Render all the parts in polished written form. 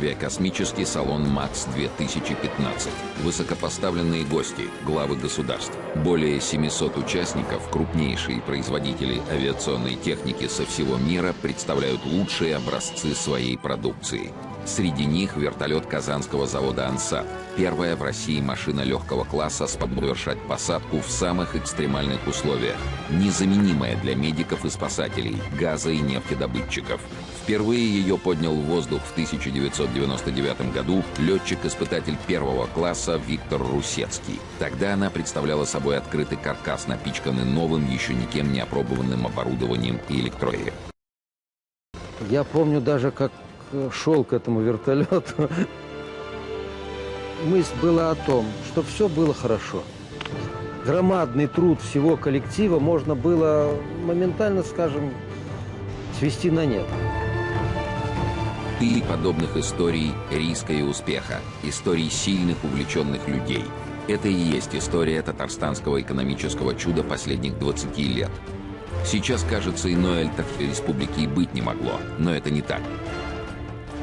авиакосмический салон МАКС-2015. Высокопоставленные гости, главы государств. Более 700 участников, крупнейшие производители авиационной техники со всего мира, представляют лучшие образцы своей продукции. Среди них вертолет казанского завода «Ансат». Первая в России машина легкого класса, способная совершать посадку в самых экстремальных условиях. Незаменимая для медиков и спасателей, газа- и нефтедобытчиков. Впервые ее поднял в воздух в 1999 году летчик-испытатель первого класса Виктор Русецкий. Тогда она представляла собой открытый каркас, напичканный новым, еще никем не опробованным оборудованием и электроникой. Я помню даже, как шел к этому вертолету. Мысль была о том, что все было хорошо. Громадный труд всего коллектива можно было моментально, скажем, свести на нет. И подобных историй риска и успеха, историй сильных, увлеченных людей. Это и есть история татарстанского экономического чуда последних 20 лет. Сейчас, кажется, иной альтернативы республики и быть не могло, но это не так.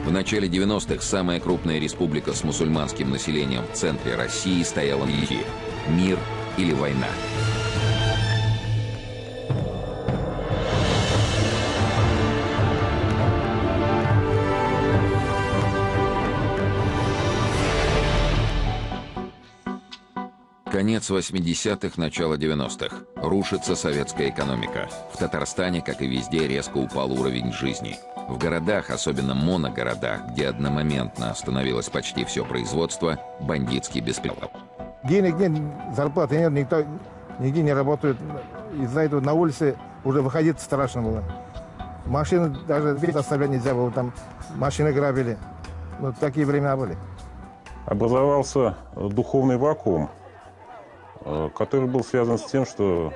В начале 90-х самая крупная республика с мусульманским населением в центре России стояла на мире. Мир или война. Конец 80-х, начало 90-х. Рушится советская экономика. В Татарстане, как и везде, резко упал уровень жизни. В городах, особенно моногородах, где одномоментно остановилось почти все производство, бандитский беспредел. Денег нет, зарплаты нет, никто нигде не работает. Из-за этого на улице уже выходить страшно было. Машины даже без оставлять нельзя было, там машины грабили. Вот такие времена были. Образовался духовный вакуум, который был связан с тем, что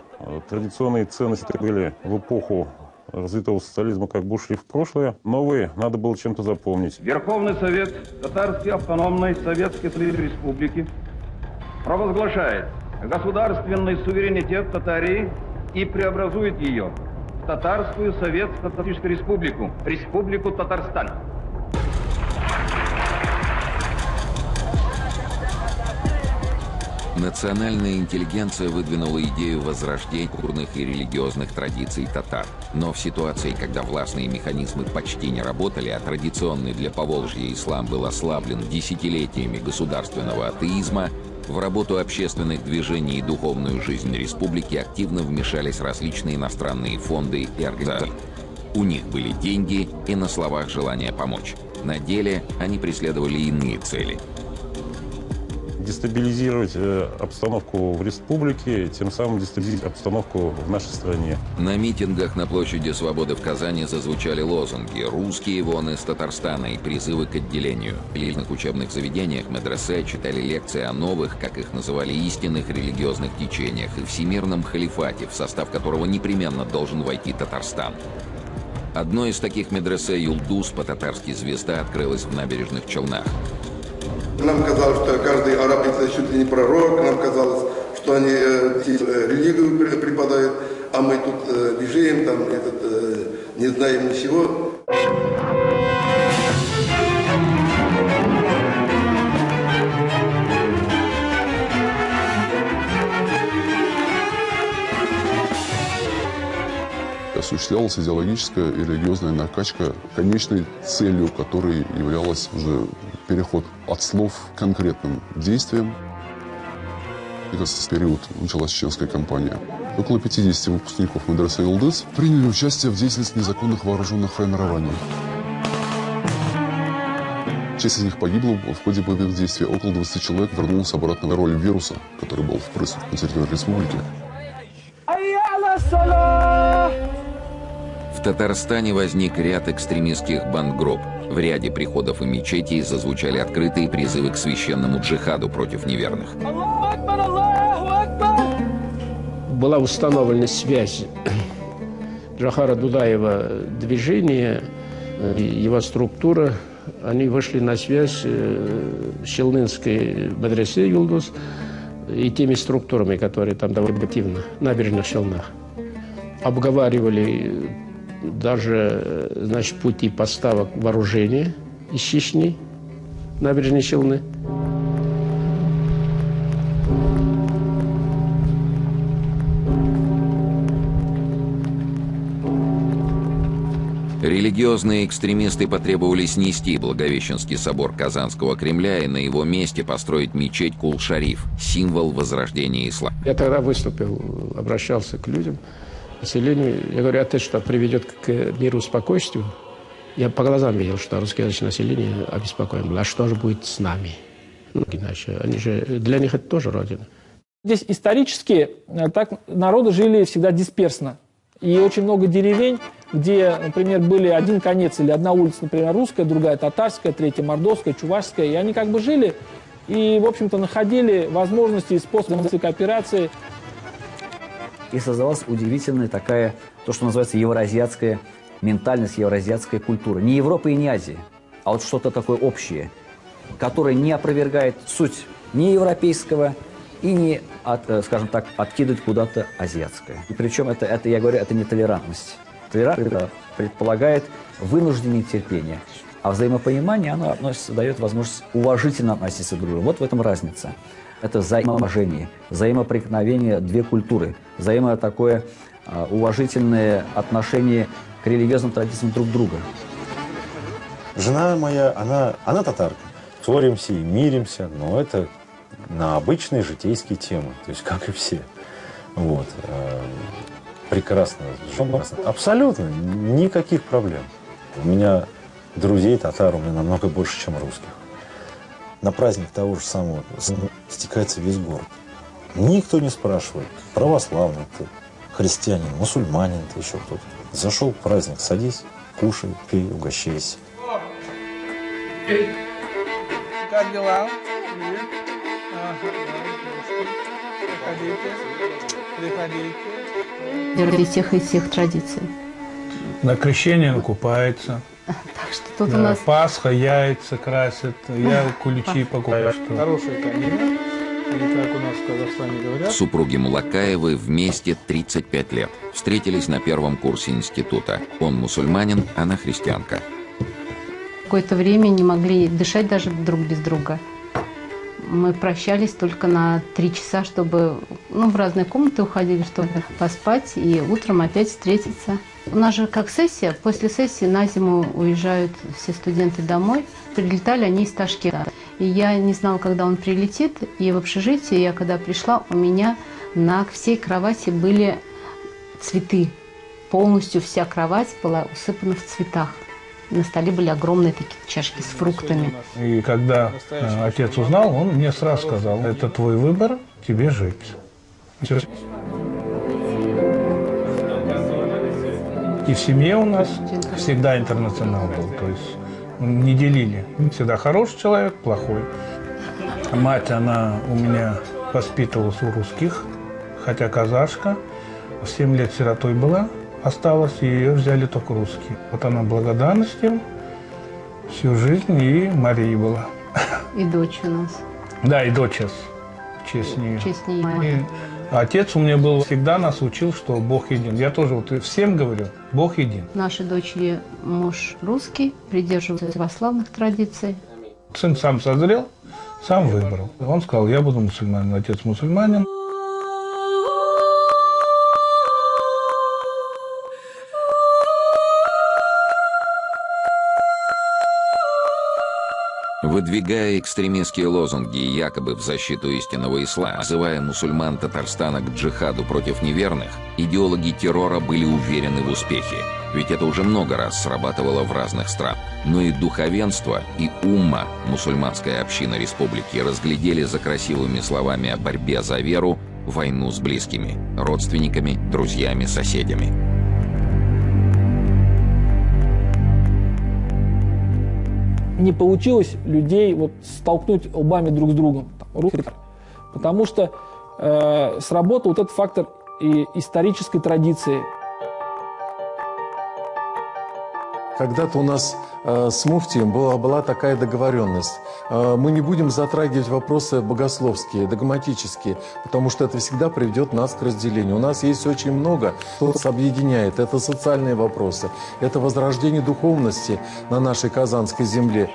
традиционные ценности были в эпоху развитого социализма как бы ушли в прошлое. Новые надо было чем-то заполнить. Верховный Совет Татарской автономной Советской Союзной Республики провозглашает государственный суверенитет Татарии и преобразует ее в Татарскую Советско-Татарскую Республику, Республику Татарстан. Национальная интеллигенция выдвинула идею возрождения культурных и религиозных традиций татар. Но в ситуации, когда властные механизмы почти не работали, а традиционный для Поволжья ислам был ослаблен десятилетиями государственного атеизма, в работу общественных движений и духовную жизнь республики активно вмешались различные иностранные фонды и организации. У них были деньги и на словах желание помочь. На деле они преследовали иные цели. Дестабилизировать обстановку в республике, тем самым дестабилизировать обстановку в нашей стране. На митингах на площади Свободы в Казани зазвучали лозунги «Русские вон из Татарстана» и призывы к отделению. В религиозных учебных заведениях медресе читали лекции о новых, как их называли, истинных религиозных течениях и всемирном халифате, в состав которого непременно должен войти Татарстан. Одно из таких медресе «Юлдуз», по-татарски «Звезда», открылось в Набережных Челнах. Нам казалось, что каждый араб это чуть ли не пророк, нам казалось, что они религию преподают, а мы тут бежим, там, не знаем ничего. Осуществлялась идеологическая и религиозная накачка, конечной целью которой являлась уже переход от слов к конкретным действиям. И как в период началась чеченская кампания. Около 50 выпускников медресе «Юлдуз» приняли участие в деятельности незаконных вооруженных формирований. Часть из них погибла в ходе боевых действий. Около 20 человек вернулся обратно на роль вируса, который был впрыснут на территории республики. В Татарстане возник ряд экстремистских бандгрупп. В ряде приходов и мечетей зазвучали открытые призывы к священному джихаду против неверных. Была установлена связь Джохара Дудаева движения, его структура. Они вышли на связь с Челнинской медресе «Юлдуз» и теми структурами, которые там довольно активно в Набережных Челнах. Обговаривали даже, значит, пути поставок вооружения из Чечни набережной Челны. Религиозные экстремисты потребовали снести Благовещенский собор Казанского Кремля и на его месте построить мечеть Кул-Шариф, символ возрождения ислама. Я тогда выступил, обращался к людям, населению. Я говорю, это что приведет к миру и спокойствию? Я по глазам видел, что русскоязычное население обеспокоено было. А что же будет с нами? Иначе, для них это тоже родина. Здесь исторически так народы жили всегда дисперсно. И очень много деревень, где, например, были один конец или одна улица, например, русская, другая татарская, третья мордовская, чувашская. И они как бы жили и, в общем-то, находили возможности и способы кооперации. И создавалась удивительная такая, то, что называется евроазиатская ментальность, евроазиатская культура. Не Европа и не Азия, а вот что-то такое общее, которое не опровергает суть ни европейского, и не, скажем так, откидывать куда-то азиатское. И причем это, я говорю, это не толерантность. Толерантность предполагает вынужденное терпение, а взаимопонимание, оно дает возможность уважительно относиться друг к другу. Вот в этом разница. Это взаимоуважение, взаимопроникновение две культуры, такое уважительное отношение к религиозным традициям друг друга. Жена моя, она татарка. Ссоримся и миримся, но это на обычные житейские темы, то есть как и все. Вот. Прекрасно. Абсолютно. Никаких проблем. У меня друзей татар у меня намного больше, чем русских. На праздник того же самого стекается весь город. Никто не спрашивает, православный ты, христианин, мусульманин ты, еще кто-то. Зашел праздник, садись, кушай, пей, угощайся. Как дела? Для тех и всех традиций. На крещение купается. Так что тут у нас... Пасха, яйца красят, я куличи покупаю. Хорошая конина. Или как у нас в Казахстане говорят. Супруги Мулакаевы вместе 35 лет. Встретились на первом курсе института. Он мусульманин, она христианка. Какое-то время не могли дышать даже друг без друга. Мы прощались только на 3 часа, чтобы в разные комнаты уходили, чтобы поспать и утром опять встретиться. У нас же как сессия. После сессии на зиму уезжают все студенты домой. Прилетали они из Ташкента. И я не знала, когда он прилетит. И в общежитии я, когда пришла, у меня на всей кровати были цветы. Полностью вся кровать была усыпана в цветах. На столе были огромные такие чашки с фруктами. И когда отец узнал, он мне сразу сказал, это твой выбор, тебе жить. Все. И в семье у нас всегда интернационал был, то есть не делили. Всегда хороший человек, плохой. Мать, она у меня воспитывалась у русских, хотя казашка. В 7 лет сиротой была. Осталось, и ее взяли только русские. Вот она благодарностью всю жизнь, и Мария была. И дочь у нас. Да, и дочь сейчас. В честь нее. В честь нее. Отец у меня был, всегда нас учил, что Бог един. Я тоже вот всем говорю, Бог един. Нашей дочери муж русский, придерживается православных традиций. Сын сам созрел, сам выбрал. Он сказал, я буду мусульманин, отец мусульманин. Выдвигая экстремистские лозунги якобы в защиту истинного ислама, называя мусульман Татарстана к джихаду против неверных, идеологи террора были уверены в успехе. Ведь это уже много раз срабатывало в разных странах. Но и духовенство, и умма, мусульманская община республики, разглядели за красивыми словами о борьбе за веру войну с близкими, родственниками, друзьями, соседями. Не получилось людей столкнуть лбами друг с другом, потому что сработал вот этот фактор исторической традиции. Когда-то у нас с муфтием была такая договоренность. Мы не будем затрагивать вопросы богословские, догматические, потому что это всегда приведет нас к разделению. У нас есть очень много, что нас объединяет. Это социальные вопросы, это возрождение духовности на нашей Казанской земле.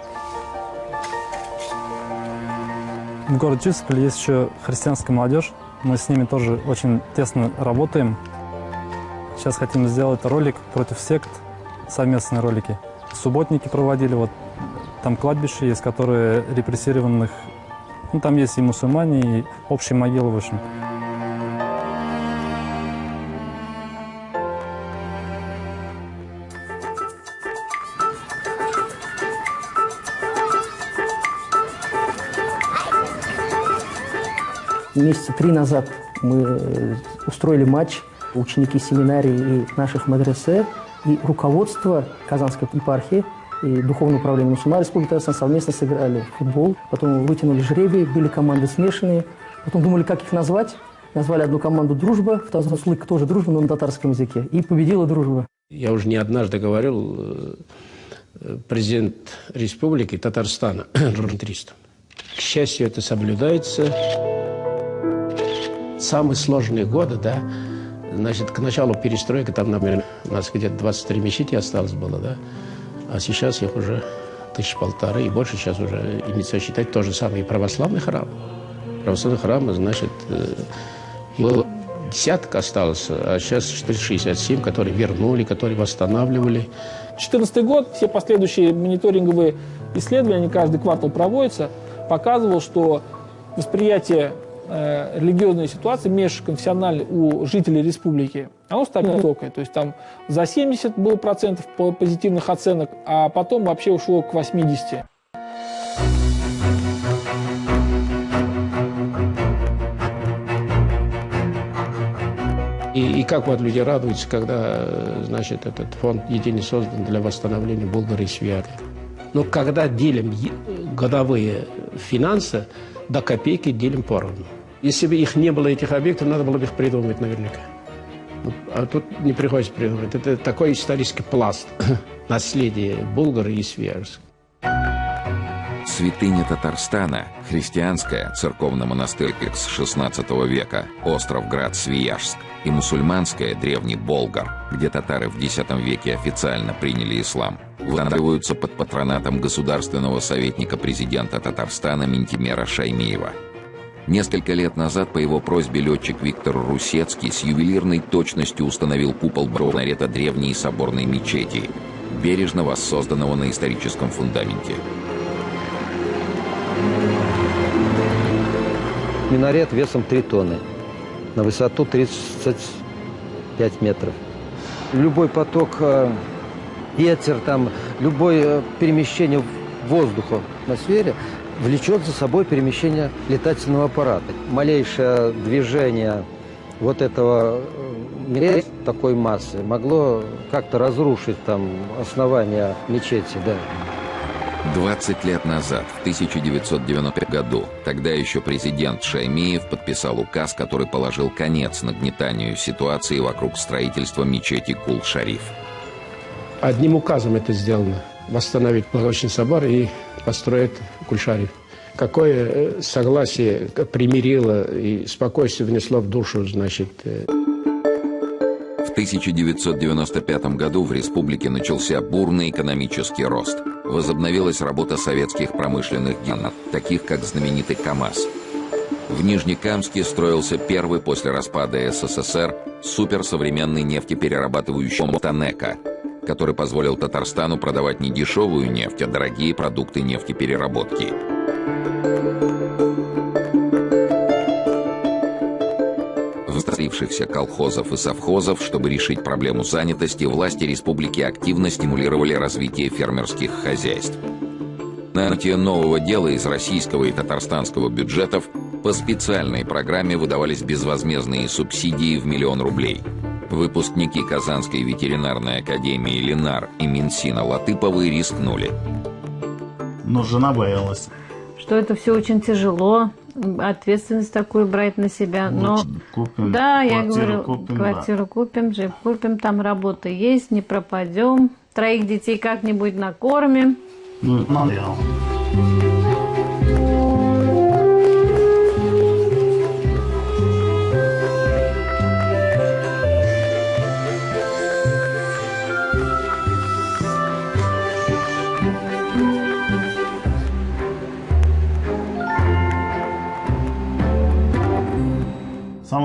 В городе Чистопиль есть еще христианская молодежь. Мы с ними тоже очень тесно работаем. Сейчас хотим сделать ролик против сект, совместные ролики. Субботники проводили, вот там кладбище есть, которые репрессированных, ну там есть и мусульмане, и общие могилы, в общем. Месяца 3 назад мы устроили матч, ученики семинарии и наших медресе, и руководство Казанской епархии и Духовное управление мусульман Республики Татарстан совместно сыграли в футбол. Потом вытянули жребий, были команды смешанные. Потом думали, как их назвать. Назвали одну команду «Дружба», вторую «Слык», тоже «Дружба», но на татарском языке. И победила «Дружба». Я уже не однажды говорил, президент Республики Татарстана, журналистам. К счастью, это соблюдается. Самые сложные годы, да, значит, к началу перестройки, там, например, у нас где-то 23 мечети осталось было, да, а сейчас их уже 1500 и больше, сейчас уже, и нельзя считать, то же самое и православный храм. Православный храм, значит, было десяток осталось, а сейчас 467, которые вернули, которые восстанавливали. 2014 год, все последующие мониторинговые исследования, они каждый квартал проводятся, показывал, что восприятие религиозной ситуации межконфессиональной у жителей республики, оно стабильно высокое. То есть там за 70 было процентов позитивных оценок, а потом вообще ушло к 80. И как вот люди радуются, когда, значит, этот фонд единый создан для восстановления Булгарии и Свияжска. Но когда делим годовые финансы, до копейки делим поровну. Если бы их не было, этих объектов, надо было бы их придумать наверняка. А тут не приходится придумать. Это такой исторический пласт наследия Булгарии и Свияжска. Святыня Татарстана, христианская, церковно-монастырь с XVI века, остров Град-Свияжск, и мусульманская, древний Болгар, где татары в X веке официально приняли ислам, восстанавливаются под патронатом государственного советника президента Татарстана Минтимера Шаймиева. Несколько лет назад по его просьбе летчик Виктор Русецкий с ювелирной точностью установил купол минарета древней соборной мечети, бережно воссозданного на историческом фундаменте. Минарет весом 3 тонны, на высоту 35 метров. Любой поток, ветер, там, любое перемещение воздуха в атмосфере влечет за собой перемещение летательного аппарата. Малейшее движение вот этого минарета такой массы могло как-то разрушить там основание мечети, да. 20 лет назад, в 1995 году, тогда еще президент Шаймиев подписал указ, который положил конец нагнетанию ситуации вокруг строительства мечети Кул-Шариф. Одним указом это сделано. Восстановить Благовещенский собор и построить Кул-Шариф. Какое согласие примирило и спокойствие внесло в душу, значит... В 1995 году в республике начался бурный экономический рост. Возобновилась работа советских промышленных гигантов, таких как знаменитый КАМАЗ. В Нижнекамске строился первый после распада СССР суперсовременный нефтеперерабатывающий «Танека», который позволил Татарстану продавать не дешевую нефть, а дорогие продукты нефтепереработки. Возросшихся колхозов и совхозов, чтобы решить проблему занятости, власти республики активно стимулировали развитие фермерских хозяйств. На набытие нового дела из российского и татарстанского бюджетов по специальной программе выдавались безвозмездные субсидии в 1 000 000 рублей. Выпускники Казанской ветеринарной академии Ленар и Минсина Латыповы рискнули. Но жена боялась. Что это все очень тяжело, ответственность такую брать на себя. Но купим, да, я говорю, квартиру купим, джип купим, там работа есть, не пропадем. 3 детей как-нибудь накормим. Ну, надо.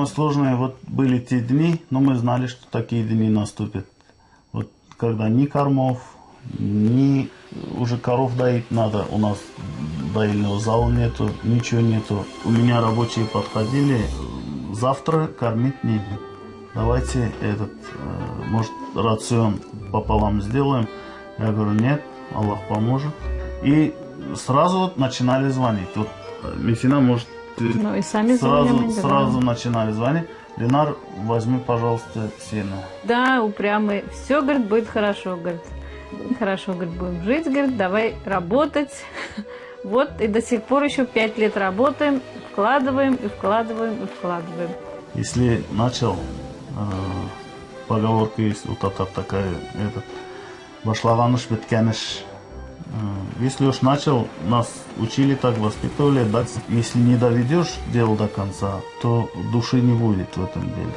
сложные вот были те дни, но мы знали, что такие дни наступят. Вот когда ни кормов, ни уже коров доить надо, у нас доильного зала нету, ничего нету. У меня рабочие подходили, завтра кормить нечем. Давайте может, рацион пополам сделаем. Я говорю, нет, Аллах поможет. И сразу вот начинали звонить. Вот Мессина может... Ну и сами сразу начинали звонить. Ленар, возьми, пожалуйста, сено. Да, упрямый. Все, говорит, будет хорошо, говорит. Хорошо, говорит, будем жить, говорит, давай работать. Вот, и до сих пор еще 5 лет работаем, вкладываем, и вкладываем, и вкладываем. Если начал, поговорка есть у татар такая, башлаваныш бетканыш. Если уж начал, нас учили так, воспитывали, да, если не доведешь дело до конца, то души не будет в этом деле.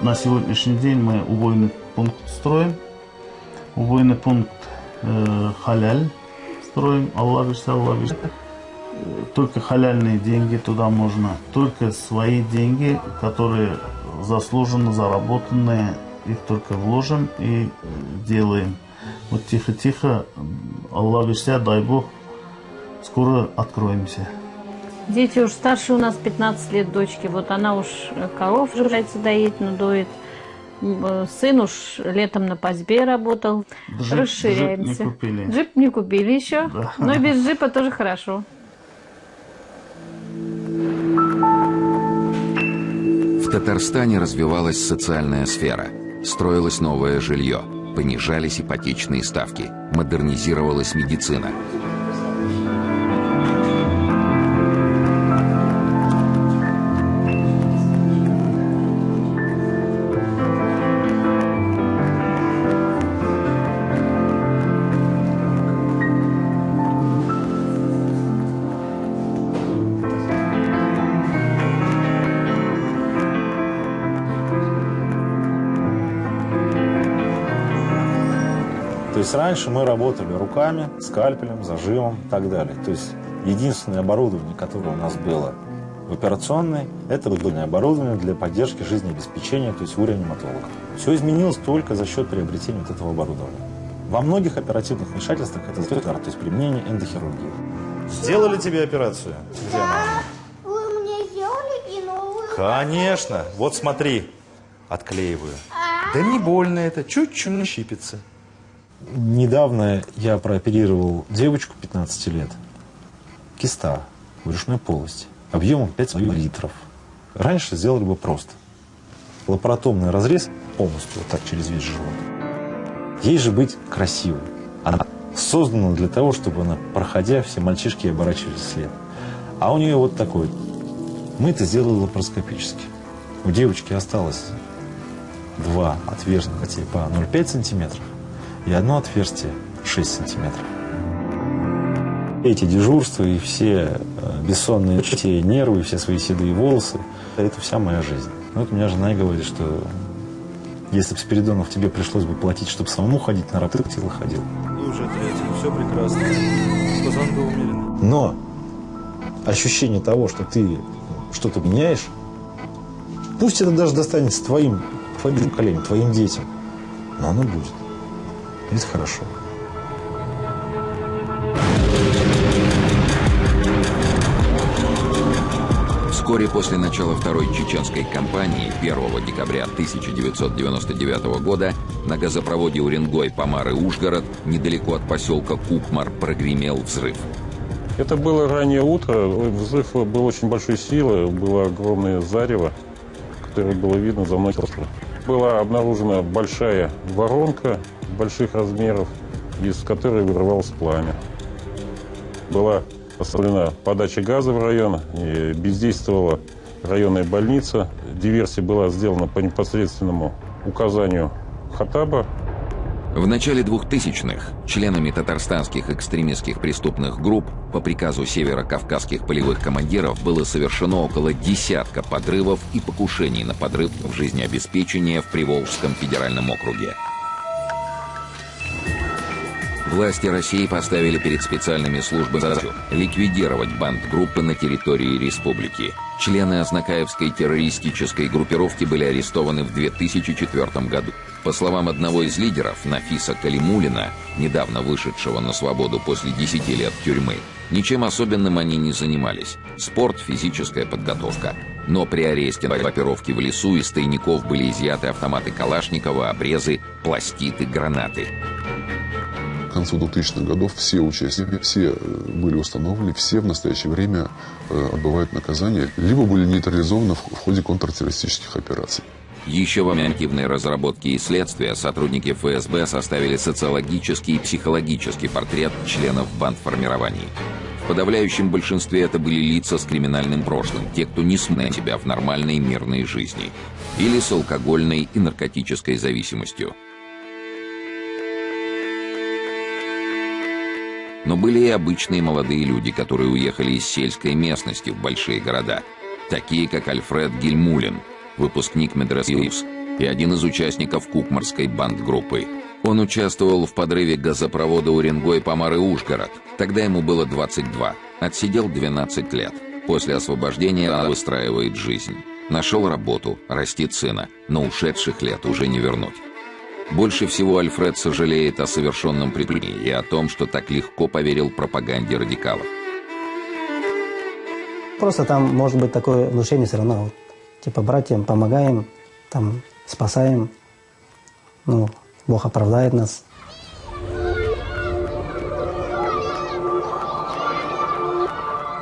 На сегодняшний день мы убойный пункт строим. Убойный пункт халяль строим. Аллах бишь. Только халяльные деньги туда можно. Только свои деньги, которые заслуженно заработанные, их только вложим и делаем. Вот тихо-тихо, Аллах бишь, дай Бог, скоро откроемся. Дети уж старше у нас 15 лет, дочки. Вот она уж коров желается доить, но доит. Сын уж летом на пасьбе работал. Расширяемся. Джип не купили. Джип не купили еще, да. Но без джипа тоже хорошо. В Татарстане развивалась социальная сфера. Строилось новое жилье. Понижались ипотечные ставки. Модернизировалась медицина. То есть раньше мы работали руками, скальпелем, зажимом и так далее. То есть единственное оборудование, которое у нас было в операционной, это было оборудование для поддержки жизнеобеспечения, то есть у реаниматологов. Все изменилось только за счет приобретения вот этого оборудования. Во многих оперативных вмешательствах это то есть применение эндохирургии. Сделали тебе операцию? Где она? Вы мне сделали и новую? Конечно. Вот смотри, отклеиваю. Да не больно это, чуть-чуть щипится. Недавно я прооперировал девочку 15 лет. Киста в брюшной полости. Объемом 5 литров. Раньше сделали бы просто. Лапаротомный разрез полностью, вот так через весь живот. Ей же быть красивой. Она создана для того, чтобы она, проходя, все мальчишки оборачивались вслед. А у нее вот такой. Мы это сделали лапароскопически. У девочки осталось 2 отверстия по 0,5 сантиметров. И одно отверстие 6 сантиметров. Эти дежурства и все бессонные ночи, все нервы, все свои седые волосы, это вся моя жизнь. Вот у меня жена говорит, что если бы Спиридонов тебе пришлось бы платить, чтобы самому ходить на работу, ты бы ходил. И уже третий, все прекрасно. Пацан был умерен. Но ощущение того, что ты что-то меняешь, пусть это даже достанется твоим поколением, твоим детям, но оно будет. Это хорошо. Вскоре после начала Второй чеченской кампании, 1 декабря 1999 года, на газопроводе Уренгой-Помары-Ужгород, недалеко от поселка Кукмар, прогремел взрыв. Это было раннее утро. Взрыв был очень большой силы, было огромное зарево, которое было видно за мной. Была обнаружена большая воронка больших размеров, из которой вырывалось пламя. Была остановлена подача газа в район, и бездействовала районная больница. Диверсия была сделана по непосредственному указанию Хаттаба. В начале 2000-х членами татарстанских экстремистских преступных групп по приказу северокавказских полевых командиров было совершено около десятка подрывов и покушений на подрыв в жизнеобеспечение в Приволжском федеральном округе. Власти России поставили перед специальными службами задачу ликвидировать бандгруппы на территории республики. Члены Азнакаевской террористической группировки были арестованы в 2004 году. По словам одного из лидеров, Нафиса Калимуллина, недавно вышедшего на свободу после 10 лет тюрьмы, ничем особенным они не занимались. Спорт, физическая подготовка. Но при аресте группировки в лесу из тайников были изъяты автоматы Калашникова, обрезы, пластиты, гранаты. К концу 2000-х годов все участники, все были установлены, все в настоящее время отбывают наказание, либо были нейтрализованы в ходе контртеррористических операций. Еще во время активной разработки и следствия сотрудники ФСБ составили социологический и психологический портрет членов бандформирований. В подавляющем большинстве это были лица с криминальным прошлым, те, кто не смог себя в нормальной мирной жизни, или с алкогольной и наркотической зависимостью. Но были и обычные молодые люди, которые уехали из сельской местности в большие города, такие как Альфред Гельмуллин, выпускник медресе и один из участников Кукмарской бандгруппы. Он участвовал в подрыве газопровода Уренгой-Помары-Ушгород. Тогда ему было 22. Отсидел 12 лет. После освобождения он выстраивает жизнь. Нашел работу, растит сына, но ушедших лет уже не вернуть. Больше всего Альфред сожалеет о совершенном преступлении и о том, что так легко поверил пропаганде радикалов. Просто там может быть такое внушение все равно. Типа братьям помогаем, там спасаем, ну, Бог оправдает нас.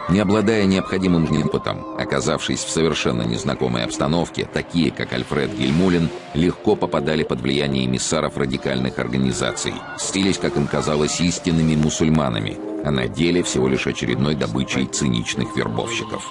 Не обладая необходимым опытом, оказавшись в совершенно незнакомой обстановке, такие, как Альфред Гельмуллин, легко попадали под влияние эмиссаров радикальных организаций, стились, как им казалось, истинными мусульманами, а на деле всего лишь очередной добычей циничных вербовщиков.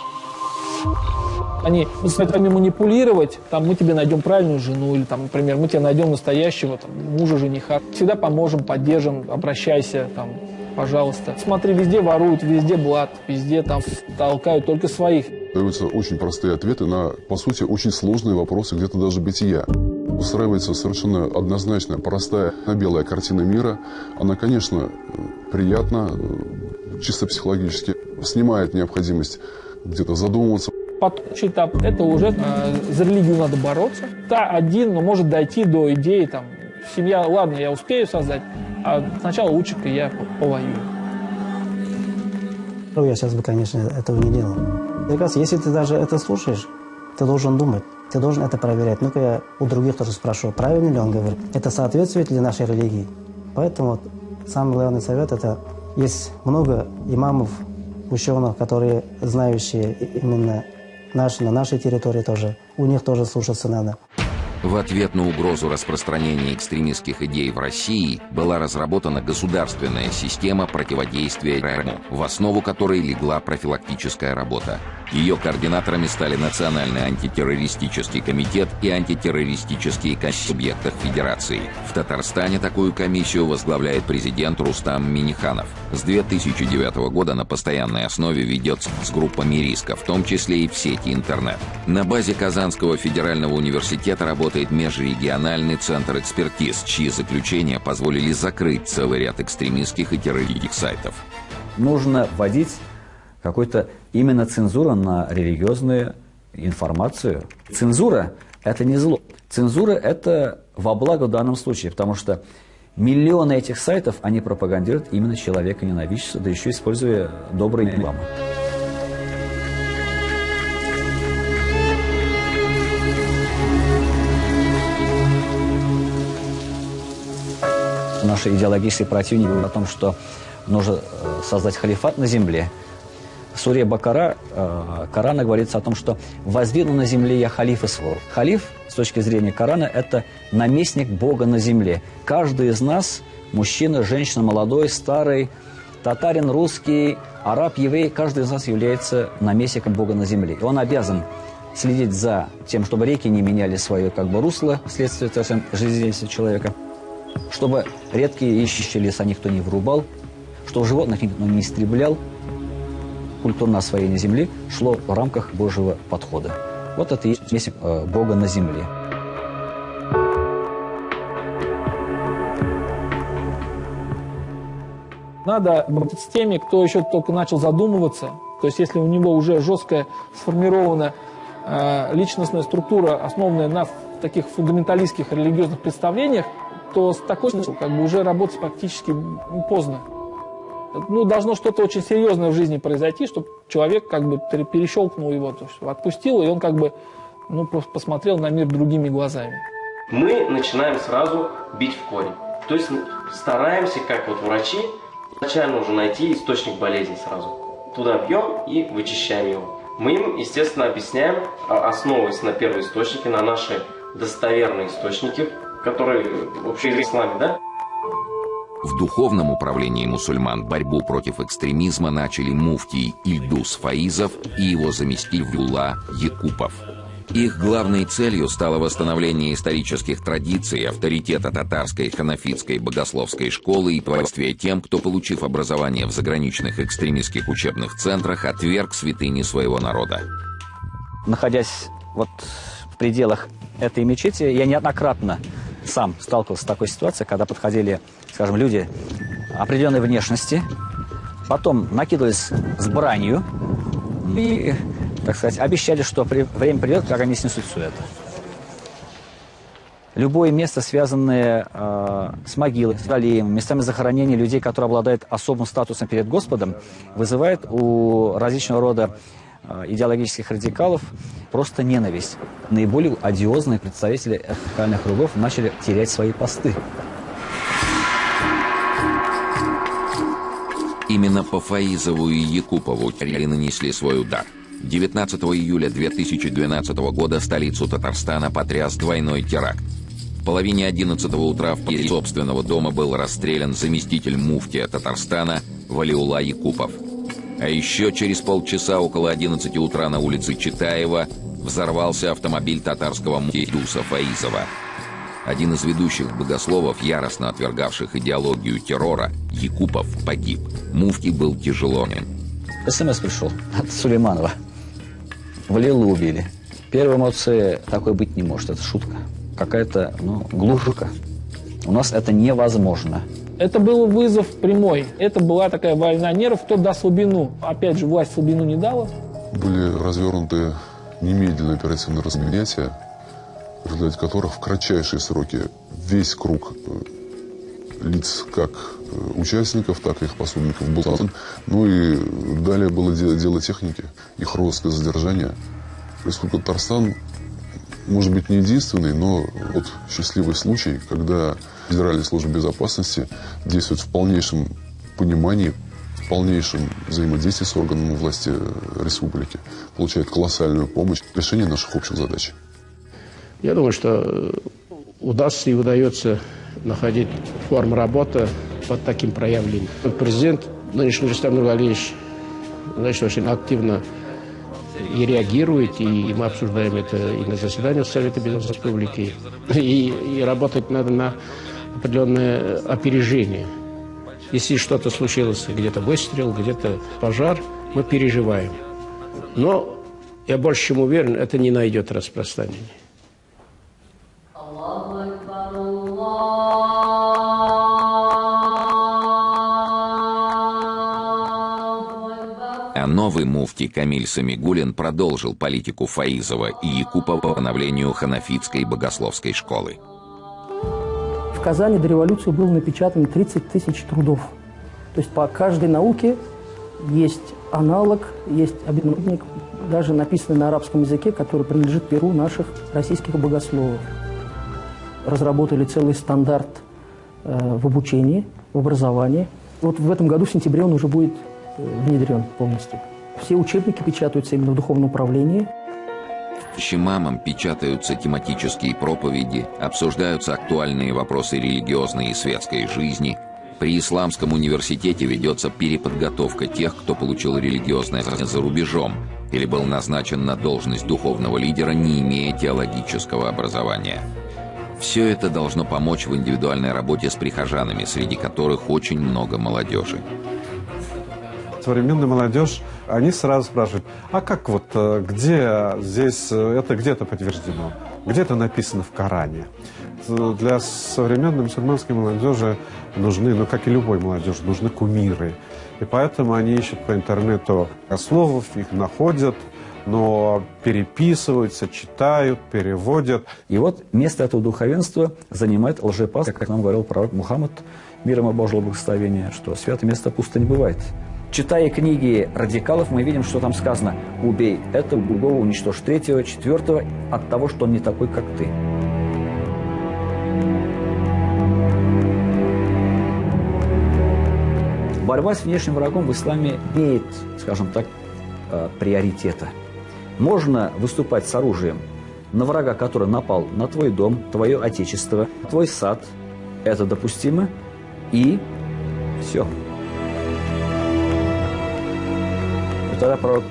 Они с вами манипулировать, там, мы тебе найдем правильную жену, или, там, например, мы тебе найдем настоящего там, мужа, жениха. Всегда поможем, поддержим, обращайся, там, пожалуйста. Смотри, везде воруют, везде блат, везде там толкают только своих. Даются очень простые ответы на, по сути, очень сложные вопросы, где-то даже бытия. Устраивается совершенно однозначная, простая, белая картина мира. Она, конечно, приятна, чисто психологически, снимает необходимость где-то задумываться. Следующий этап – это уже за религию надо бороться. Да, один, но может дойти до идеи, там, семья, ладно, я успею создать, а сначала лучше-ка я повоюю. Ну, я сейчас бы, конечно, этого не делал. Мне кажется, если ты даже это слушаешь, ты должен думать, ты должен это проверять. Ну-ка я у других тоже спрашиваю, правильно ли он говорит, это соответствует ли нашей религии. Поэтому вот, самый главный совет – это есть много имамов, ученых, которые знающие именно на нашей территории тоже. У них тоже слушаться надо. В ответ на угрозу распространения экстремистских идей в России была разработана государственная система противодействия терроризму, в основу которой легла профилактическая работа. Ее координаторами стали Национальный антитеррористический комитет и антитеррористические комиссии в субъектах Федерации. В Татарстане такую комиссию возглавляет президент Рустам Минниханов. С 2009 года на постоянной основе ведется с группами риска, в том числе и в сети интернет. На базе Казанского федерального университета работает межрегиональный центр экспертиз, чьи заключения позволили закрыть целый ряд экстремистских и террористических сайтов. Нужно вводить какой-то именно цензуру на религиозную информацию. Цензура – это не зло. Цензура – это во благо в данном случае, потому что миллионы этих сайтов, они пропагандируют именно человеконенавистие, да еще используя добрые рекламы. Наши идеологические противники говорят о том, что нужно создать халифат на земле. В суре Бакара Корана говорится о том, что «воздвигну на земле я халиф и свор». Халиф, с точки зрения Корана, это наместник Бога на земле. Каждый из нас, мужчина, женщина, молодой, старый, татарин, русский, араб, еврей, каждый из нас является наместником Бога на земле. И он обязан следить за тем, чтобы реки не меняли свое русло вследствие жизнедеятельности человека, чтобы редкие ищущие леса никто не вырубал, чтобы животных никто не истреблял. Культурное освоение земли шло в рамках Божьего подхода. Вот это и есть Бога на земле. Надо быть с теми, кто еще только начал задумываться. То есть если у него уже жесткая сформирована личностная структура, основанная на таких фундаменталистских религиозных представлениях, то с такой как бы уже работать практически поздно. Ну, должно что-то очень серьезное в жизни произойти, чтобы человек как бы перещелкнул его, то есть отпустил, и он как бы посмотрел на мир другими глазами. Мы начинаем сразу бить в корень. То есть стараемся, как вот врачи, изначально уже найти источник болезни сразу. Туда бьем и вычищаем его. Мы им, естественно, объясняем, основываясь на первоисточнике, на наши достоверные источники, которые вообще в исламе, да? В духовном управлении мусульман борьбу против экстремизма начали муфтий Ильдус Фаизов и его заместитель Валиулла Якупов. Их главной целью стало восстановление исторических традиций, авторитета татарской ханафитской богословской школы и противодействие тем, кто, получив образование в заграничных экстремистских учебных центрах, отверг святыни своего народа. Находясь вот в пределах этой мечети, я неоднократно сам сталкивался с такой ситуацией, когда подходили, скажем, люди определенной внешности, потом накидывались с бранью и, так сказать, обещали, что время придет, как они снесут все это. Любое место, связанное с могилой, с раллием, местами захоронения людей, которые обладают особым статусом перед Господом, вызывает у различного рода идеологических радикалов просто ненависть. Наиболее одиозные представители радикальных кругов начали терять свои посты. Именно по Фаизову и Якупову нанесли свой удар. 19 июля 2012 года столицу Татарстана потряс двойной теракт. В половине 11 утра в подъезде собственного дома был расстрелян заместитель муфтия Татарстана Валиулла Якупов. А еще через полчаса около 11 утра на улице Читаева взорвался автомобиль татарского муфтия Ильдуса Фаизова. Один из ведущих богословов, яростно отвергавших идеологию террора, Якупов, погиб. Муфтий был тяжело ранен. СМС пришел от Сулейманова. Валиуллу убили. Первые эмоции такой быть не может. Это шутка. Какая-то, глупка. У нас это невозможно. Это был вызов прямой. Это была такая война нервов, кто даст слабину. Опять же, власть слабину не дала. Были развернуты немедленные оперативные мероприятия, в результате которых в кратчайшие сроки весь круг лиц, как участников, так и их пособников, был задан. Ну и далее было дело техники, их розыск и задержания. Поскольку Татарстан, может быть, не единственный, но вот счастливый случай, когда Федеральная служба безопасности действует в полнейшем понимании, в полнейшем взаимодействии с органами власти республики, получает колоссальную помощь в решении наших общих задач. Я думаю, что удастся и удается находить форму работы под таким проявлением. Президент нынешний Рустам Нургалиевич, значит, очень активно и реагирует, и мы обсуждаем это и на заседании Совета Безопасности Республики, и работать надо на определенное опережение. Если что-то случилось, где-то выстрел, где-то пожар, мы переживаем. Но я больше чем уверен, это не найдет распространения. А новый муфтий Камиль Самигуллин продолжил политику Фаизова и Якупова по постановлению ханафитской богословской школы. В Казани до революции было напечатано 30 тысяч трудов. То есть по каждой науке есть аналог, есть объединенник, даже написанный на арабском языке, который принадлежит перу наших российских богословов. Разработали целый стандарт в обучении, в образовании. Вот в этом году, в сентябре, он уже будет внедрен полностью. Все учебники печатаются именно в духовном управлении. Шимамам печатаются тематические проповеди, обсуждаются актуальные вопросы религиозной и светской жизни. При Исламском университете ведется переподготовка тех, кто получил религиозное образование за рубежом или был назначен на должность духовного лидера, не имея теологического образования. Все это должно помочь в индивидуальной работе с прихожанами, среди которых очень много молодежи. Современная молодежь, они сразу спрашивают, а как вот, где здесь это где-то подтверждено, где-то написано в Коране? Для современной мусульманской молодежи нужны, ну как и любой молодежи, нужны кумиры. И поэтому они ищут по интернету богословов, их находят, но переписываются, читают, переводят. И вот место этого духовенства занимает лжепастор, как нам говорил пророк Мухаммад, мир ему Божьего благословения, что святое место пусто не бывает. Читая книги радикалов, мы видим, что там сказано: убей этого, другого, уничтожь третьего, четвертого от того, что он не такой, как ты. Борьба с внешним врагом в исламе имеет, скажем так, приоритета. Можно выступать с оружием на врага, который напал на твой дом, твое отечество, твой сад. Это допустимо. И все. И тогда пророк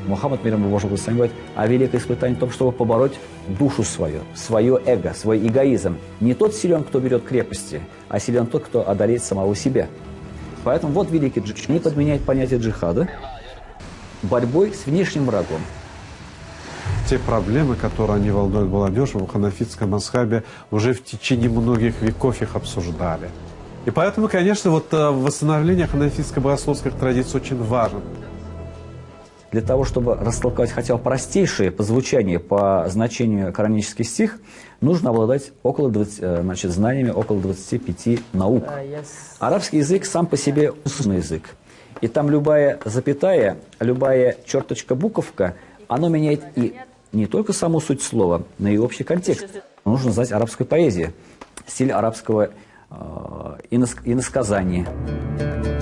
Мухаммад, мир ему Божьего благословения, говорит о великом испытании в том, чтобы побороть душу свою, свое эго, свой эгоизм. Не тот силен, кто берет крепости, а силен тот, кто одолеет самого себя. Поэтому вот великий джихад не подменяет понятие джихада борьбой с внешним врагом. Те проблемы, которые они волнуют молодежь в ханафитском мазхабе, уже в течение многих веков их обсуждали. И поэтому, конечно, вот восстановление ханафитской богословской традиции очень важно. Для того, чтобы растолковать хотя бы простейшие по звучанию, по значению коранический стих, нужно обладать знаниями около 25 наук. Арабский язык сам по себе устный язык. И там любая запятая, любая черточка, буковка, оно меняет и не только саму суть слова, но и общий контекст. Нужно знать арабскую поэзию, стиль арабского иносказания.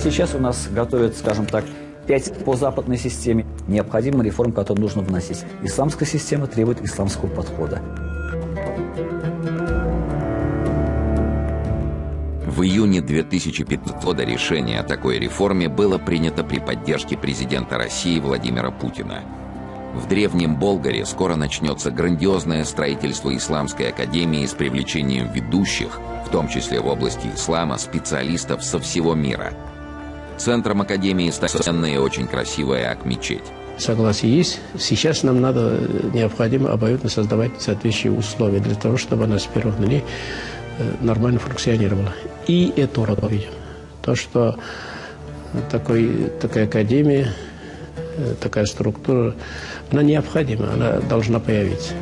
Сейчас у нас готовят, скажем так, 5 по западной системе. Необходимы реформы, которые нужно вносить. Исламская система требует исламского подхода. В июне 2015 года решение о такой реформе было принято при поддержке президента России Владимира Путина. В Древнем Болгаре скоро начнется грандиозное строительство Исламской академии с привлечением ведущих, в том числе в области ислама, специалистов со всего мира. Центром академии станет ценная и очень красивая Ак-мечеть. Согласие есть. Сейчас нам необходимо обоюдно создавать соответствующие условия для того, чтобы она с первых дней нормально функционировала. И это видим. То, что такая академия, такая структура, она необходима, она должна появиться.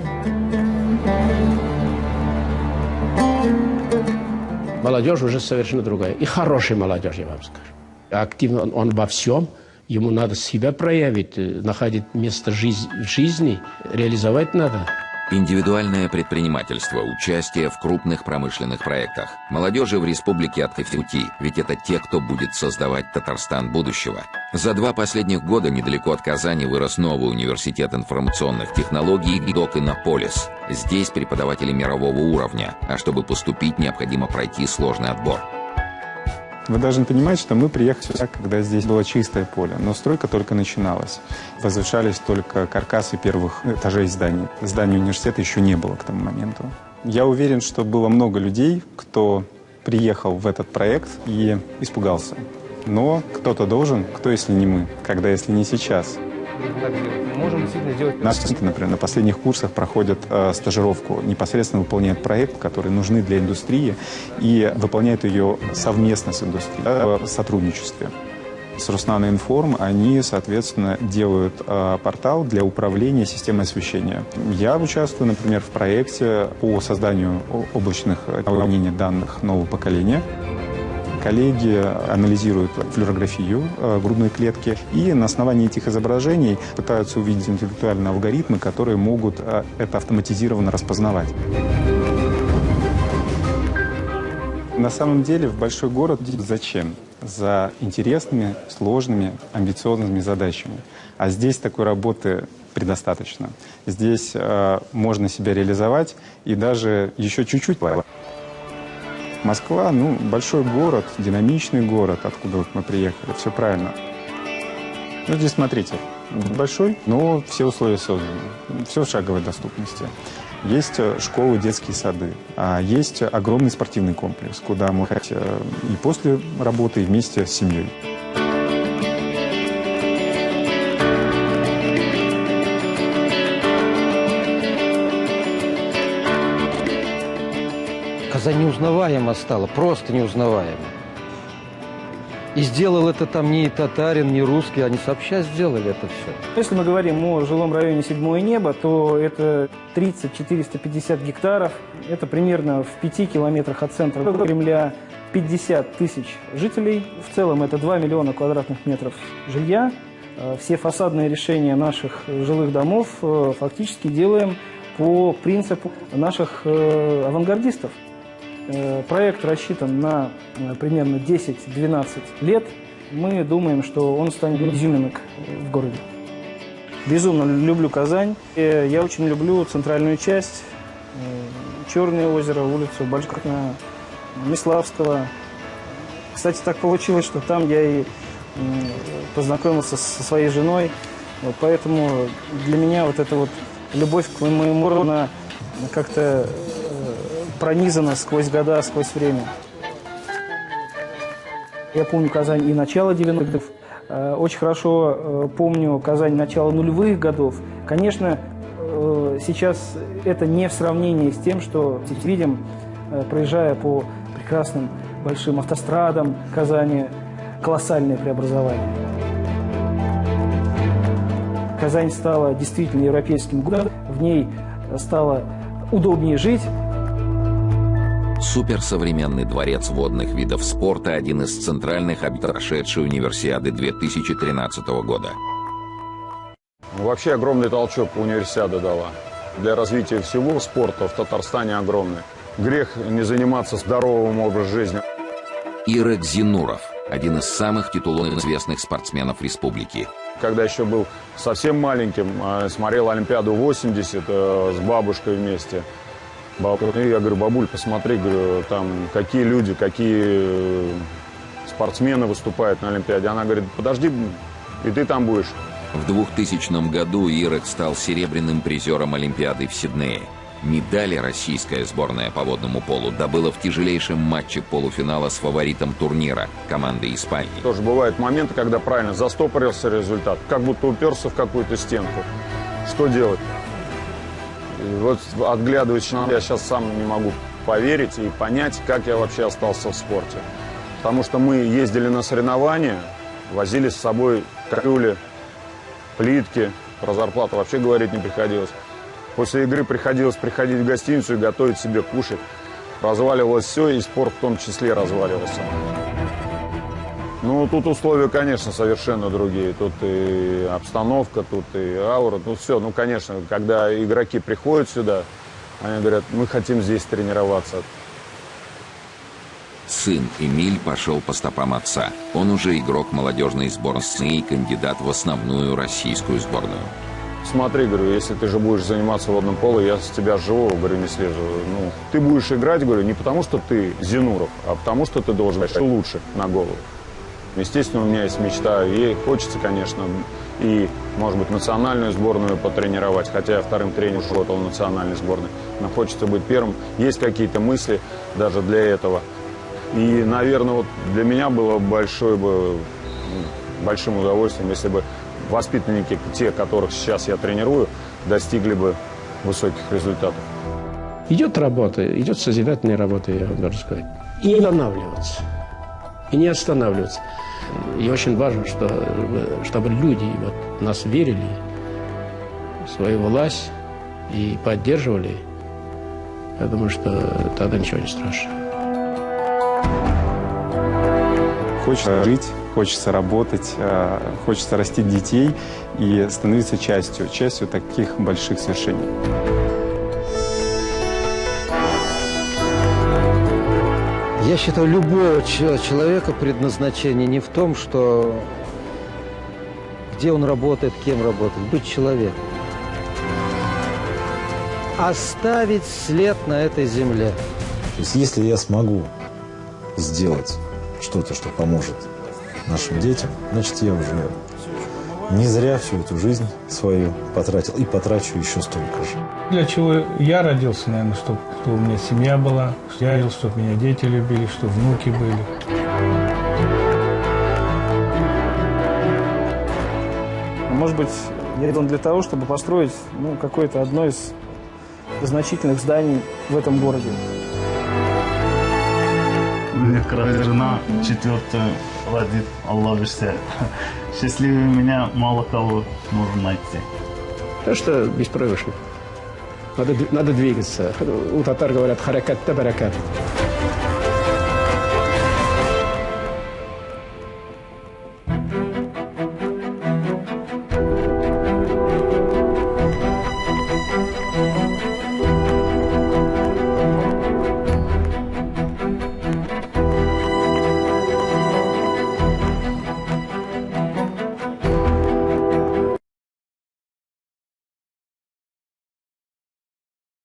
Молодежь уже совершенно другая. И хорошая молодежь, я вам скажу. Активно он во всем. Ему надо себя проявить, находить место в жизни, реализовать надо. Индивидуальное предпринимательство, участие в крупных промышленных проектах. Молодежи в республике Атхи-Фути, ведь это те, кто будет создавать Татарстан будущего. За 2 последних года недалеко от Казани вырос новый университет информационных технологий ДОК Иннополис. Здесь преподаватели мирового уровня, а чтобы поступить, необходимо пройти сложный отбор. Вы должны понимать, что мы приехали сюда, когда здесь было чистое поле, но стройка только начиналась. Возвышались только каркасы первых этажей зданий. Здания университета еще не было к тому моменту. Я уверен, что было много людей, кто приехал в этот проект и испугался. Но кто-то должен, кто, если не мы, когда, если не сейчас. Можем действительно сделать... Наши студенты, например, на последних курсах проходят стажировку, непосредственно выполняют проект, который нужны для индустрии, и выполняют ее совместно с индустрией, в сотрудничестве. С Руснано-Информ они, соответственно, делают портал для управления системой освещения. Я участвую, например, в проекте по созданию облачных уравнений данных нового поколения. Коллеги анализируют флюорографию грудной клетки и на основании этих изображений пытаются увидеть интеллектуальные алгоритмы, которые могут это автоматизированно распознавать. На самом деле в большой город зачем? За интересными, сложными, амбициозными задачами. А здесь такой работы предостаточно. Здесь можно себя реализовать и даже еще чуть-чуть. Москва, большой город, динамичный город, откуда мы приехали, все правильно. Здесь смотрите, большой, но все условия созданы, все в шаговой доступности. Есть школы, детские сады, есть огромный спортивный комплекс, куда мы ходим и после работы, и вместе с семьей. Казань неузнаваема стала, просто неузнаваема. И сделал это там не татарин, не русский, они сообща сделали это все. Если мы говорим о жилом районе «Седьмое небо», то это 30-450 гектаров. Это примерно в 5 километрах от центра Кремля, 50 тысяч жителей. В целом это 2 миллиона квадратных метров жилья. Все фасадные решения наших жилых домов фактически делаем по принципу наших авангардистов. Проект рассчитан на примерно 10-12 лет. Мы думаем, что он станет изюминок в городе. Безумно люблю Казань. Я очень люблю центральную часть. Черное озеро, улицу Большкотна, Миславского. Кстати, так получилось, что там я и познакомился со своей женой. Вот поэтому для меня вот эта вот любовь к моему городу, она как-то пронизана сквозь года, сквозь время. Я помню Казань и начало 90-х. Очень хорошо помню Казань начала нулевых годов. Конечно, сейчас это не в сравнении с тем, что видим, проезжая по прекрасным большим автострадам Казани, колоссальное преобразование. Казань стала действительно европейским городом, в ней стало удобнее жить. Суперсовременный дворец водных видов спорта – один из центральных объектов прошедшей универсиады 2013 года. Вообще огромный толчок универсиада дала. Для развития всего спорта в Татарстане огромный. Грех не заниматься здоровым образом жизни. Ирек Зинуров – один из самых титулованных известных спортсменов республики. Когда еще был совсем маленьким, смотрел Олимпиаду 80 с бабушкой вместе. И я говорю: бабуль, посмотри, говорю, там какие люди, какие спортсмены выступают на Олимпиаде. Она говорит: подожди, и ты там будешь. В 2000 году Ирек стал серебряным призером Олимпиады в Сиднее. Медали российская сборная по водному полу добыла в тяжелейшем матче полуфинала с фаворитом турнира – командой Испании. Тоже бывают моменты, когда правильно застопорился результат, как будто уперся в какую-то стенку. Что делать? И вот, отглядываясь, я сейчас сам не могу поверить и понять, как я вообще остался в спорте. Потому что мы ездили на соревнования, возили с собой кастрюли, плитки, про зарплату вообще говорить не приходилось. После игры приходилось приходить в гостиницу и готовить себе кушать. Разваливалось все, и спорт в том числе разваливался. Ну, тут условия, конечно, совершенно другие. Тут и обстановка, тут и аура, тут все. Ну, конечно, когда игроки приходят сюда, они говорят: мы хотим здесь тренироваться. Сын Эмиль пошел по стопам отца. Он уже игрок молодежной сборной и кандидат в основную российскую сборную. Смотри, говорю, если ты же будешь заниматься водным полом, я с тебя живого, говорю, не слежу. Ну, ты будешь играть, говорю, не потому что ты Зинуров, а потому что ты должен быть лучше на голову. Естественно, у меня есть мечта, и хочется, конечно, и, может быть, национальную сборную потренировать, хотя я вторым тренером работал в национальной сборной, но хочется быть первым. Есть какие-то мысли даже для этого. И, наверное, вот для меня было большим удовольствием, если бы воспитанники, те, которых сейчас я тренирую, достигли бы высоких результатов. Идет работа, идет созидательная работа, я вам должен сказать. И не останавливаться. И не останавливаться. И очень важно, чтобы люди вот нас верили в свою власть и поддерживали. Я думаю, что тогда ничего не страшно. Хочется жить, хочется работать, хочется растить детей и становиться частью таких больших свершений. Я считаю, любого человека предназначение не в том, что где он работает, кем работает, быть человеком. Оставить след на этой земле. То есть, если я смогу сделать что-то, что поможет нашим детям, значит, я уже не зря всю эту жизнь свою потратил и потрачу еще столько же. Для чего я родился, наверное, чтобы у меня семья была, я родился, чтобы меня дети любили, чтобы внуки были. Может быть, я иду для того, чтобы построить какое-то одно из значительных зданий в этом городе. мне красивая жена, 4-ю родит, Аллах берсе. Счастливее меня мало кого можно найти. Так что беспроигрышно. Надо двигаться. У татар говорят харакат-та баракат.